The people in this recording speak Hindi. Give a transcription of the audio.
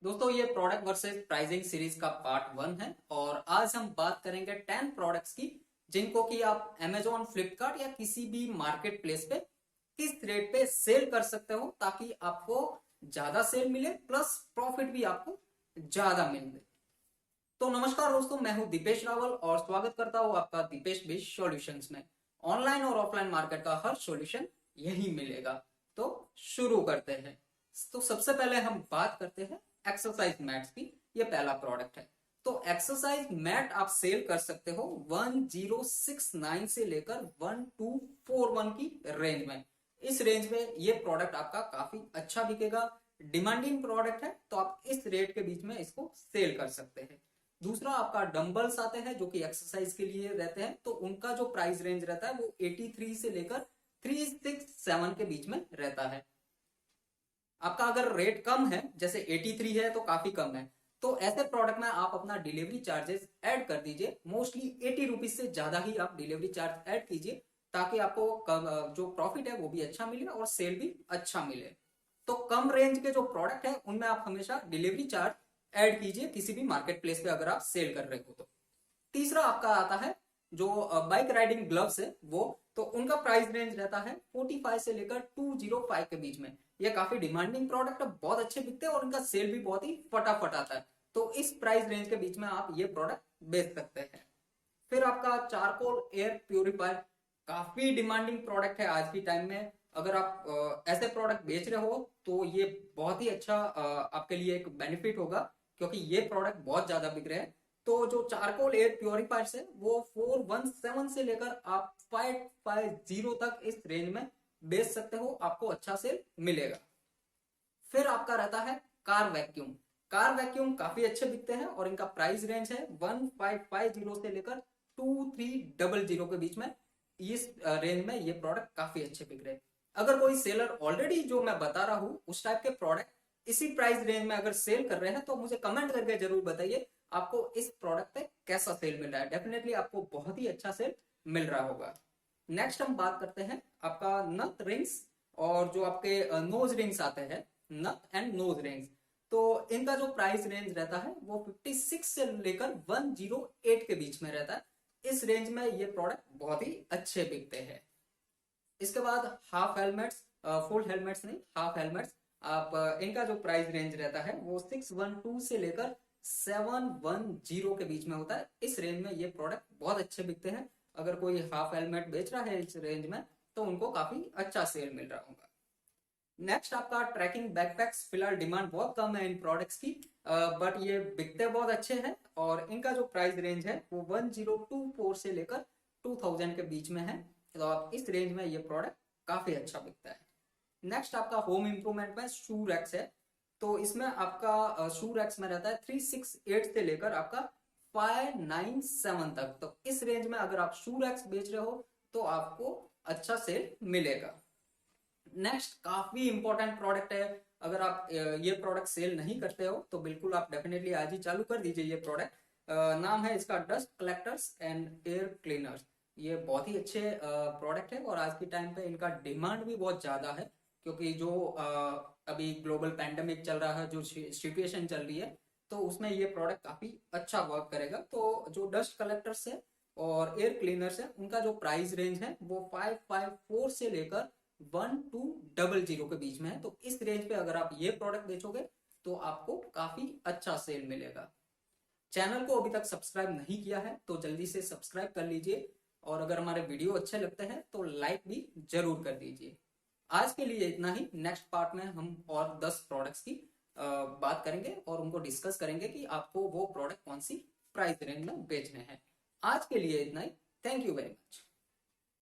दोस्तों ये प्रोडक्ट वर्सेस प्राइसिंग सीरीज का पार्ट 1 है और आज हम बात करेंगे 10 प्रोडक्ट्स की जिनको कि आप Amazon, फ्लिपकार्ट या किसी भी मार्केट प्लेस पे किस रेट पे सेल कर सकते हो ताकि आपको ज्यादा सेल मिले प्लस प्रॉफिट भी आपको ज्यादा मिले। तो नमस्कार दोस्तों, मैं हूं दीपेश रावल और स्वागत करता हूं आपका दीपेश बिज सॉल्यूशंस में। ऑनलाइन और ऑफलाइन मार्केट का हर सॉल्यूशन यही मिलेगा। तो शुरू करते हैं। तो सबसे पहले हम बात करते हैं एक्सरसाइज मैट्स की। ये पहला प्रोडक्ट है। तो एक्सरसाइज मैट आप सेल कर सकते हो 1069 से लेकर 1241 की रेंज में। इस रेंज में ये प्रोडक्ट आपका काफी अच्छा बिकेगा। डिमांडिंग प्रोडक्ट है तो आप इस रेट के बीच में इसको सेल कर सकते हैं। दूसरा आपका डंबल्स आते हैं जो कि एक्सरसाइज के लिए रहते हैं, तो उनका जो प्राइस रेंज रहता है वो 83 से लेकर 367 के बीच में रहता है। आपका अगर रेट कम है, जैसे 83 है तो काफी कम है, तो ऐसे प्रोडक्ट में आप अपना डिलीवरी चार्जेस ऐड कर दीजिए। मोस्टली 80 रुपीज से ज्यादा ही आप डिलीवरी चार्ज ऐड कीजिए ताकि आपको जो प्रॉफिट है वो भी अच्छा मिले और सेल भी अच्छा मिले। तो कम रेंज के जो प्रोडक्ट है उनमें आप हमेशा डिलीवरी चार्ज ऐड कीजिए किसी भी मार्केट प्लेस पे अगर आप सेल कर रहे हो तो। तीसरा आपका आता है जो बाइक राइडिंग ग्लव्स है वो, तो उनका प्राइस रेंज रहता है 45 से लेकर 205 के बीच में। ये काफी डिमांडिंग प्रोडक्ट है, बहुत अच्छे बिकते हैं और इनका सेल भी बहुत ही फटाफट आता है। तो इस प्राइस रेंज के बीच में आप ये प्रोडक्ट बेच सकते हैं। फिर आपका चारकोल एयर प्यूरिफायर काफी डिमांडिंग प्रोडक्ट है आज की टाइम में। अगर आप ऐसे प्रोडक्ट बेच रहे हो तो ये बहुत ही अच्छा आपके लिए एक बेनिफिट होगा, क्योंकि ये प्रोडक्ट बहुत ज्यादा बिक रहे हैं। तो जो चारकोल एयर प्योरीफायर है वो 417 से लेकर आप 550 तक इस रेंज में बेच सकते हो, आपको अच्छा सेल मिलेगा। फिर आपका रहता है कार वैक्यूम। कार वैक्यूम काफी अच्छे बिकते हैं और इनका प्राइस रेंज है 1550 से लेकर 2300 के बीच में। इस रेंज में ये प्रोडक्ट काफी अच्छे बिक रहे हैं। अगर कोई सेलर ऑलरेडी जो मैं बता रहा हूं उस टाइप के प्रोडक्ट इसी प्राइस रेंज में अगर सेल कर रहे हैं तो मुझे कमेंट करके जरूर बताइए आपको इस प्रोडक्ट पे कैसा सेल मिल रहा है। डेफिनेटली आपको बहुत ही अच्छा सेल मिल रहा होगा। नेक्स्ट हम बात करते हैं आपका नथ रिंग्स और जो आपके नोज रिंग्स आते हैं, नथ एंड नोज रिंग्स। तो इनका जो प्राइस रेंज रहता है वो 56 से लेकर 108 के बीच में रहता है। इस रेंज में ये प्रोडक्ट बहुत ही अच्छे बिकते हैं। इसके बाद हाफ हेलमेट्स, फुल हेलमेट्स नहीं, हाफ हेलमेट्स। आप इनका जो प्राइस रेंज रहता है वो 612 से लेकर 710 के बीच में होता है। इस रेंज में ये प्रोडक्ट बहुत अच्छे बिकते हैं। अगर कोई हाफ हेलमेट बेच रहा है इस रेंज में तो उनको काफी अच्छा सेल मिल रहा होगा। नेक्स्ट आपका ट्रैकिंग बैकपैक्स। फिलहाल डिमांड बहुत कम है इन प्रोडक्ट्स की, बट ये बिकते बहुत अच्छे हैं और इनका जो प्राइस रेंज है वो 1024 से लेकर 2000 के बीच में है। तो आप इस रेंज में ये प्रोडक्ट काफी अच्छा बिकता है। नेक्स्ट आपका होम इंप्रूवमेंट में शू रैक्स है। तो इसमें आपका शू रैक्स में रहता है 368 से लेकर आपका 597 तक। तो इस रेंज में अगर आप शू रैक्स बेच रहे हो तो आपको अच्छा सेल मिलेगा। नेक्स्ट काफी इंपॉर्टेंट प्रोडक्ट है। अगर आप ये प्रोडक्ट सेल नहीं करते हो तो बिल्कुल आप डेफिनेटली आज ही चालू कर दीजिए ये प्रोडक्ट। नाम है इसका dust collectors and air cleaners. ये बहुत ही अच्छे प्रोडक्ट है और आज के टाइम पे इनका डिमांड भी बहुत ज्यादा है, क्योंकि जो अभी ग्लोबल पैंडेमिक चल रहा है, जो सिचुएशन चल रही है, तो उसमें ये प्रोडक्ट काफी अच्छा वर्क करेगा। तो जो डस्ट कलेक्टर्स है और एयर क्लीनर्स है उनका जो प्राइस रेंज है वो 554 से लेकर 1200 के बीच में है। तो इस रेंज पे अगर आप ये प्रोडक्ट बेचोगे तो आपको काफी अच्छा सेल मिलेगा। चैनल को अभी तक सब्सक्राइब नहीं किया है तो जल्दी से सब्सक्राइब कर लीजिए और अगर हमारे वीडियो अच्छे लगते हैं तो लाइक भी जरूर कर दीजिए। आज के लिए इतना ही। नेक्स्ट पार्ट में हम और 10 प्रोडक्ट्स की बात करेंगे और उनको डिस्कस करेंगे कि आपको वो प्रोडक्ट कौन सी प्राइस रेंज में बेचने हैं। आज के लिए इतना ही। Thank you very much.